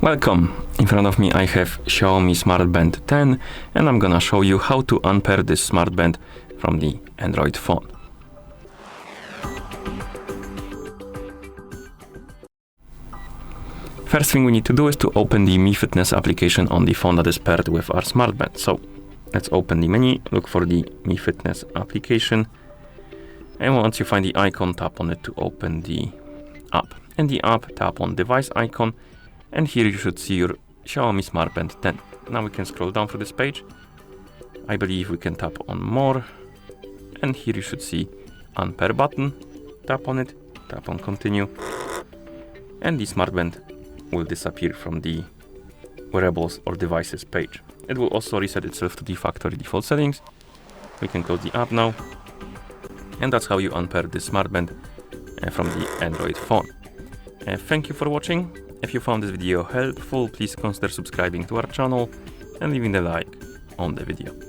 Welcome! In front of me I have XIAOMI Smart Band 10 and I'm gonna show you how to unpair this smart band from the Android phone. First thing we need to do is to open the Mi Fitness application on the phone that is paired with our smart band. So let's open the menu, look for the Mi Fitness application, and once you find the icon, tap on it to open the app. In the app, tap on device icon, and here you should see your XIAOMI Smart Band 10. Now we can scroll down through this page. I believe we can tap on more, and here you should see Unpair button. Tap on it, tap on continue, and the smart band will disappear from the wearables or devices page. It will also reset itself to the factory default settings. We can close the app now, and that's how you unpair this smart band from the Android phone. Thank you for watching. If you found this video helpful, please consider subscribing to our channel and leaving a like on the video.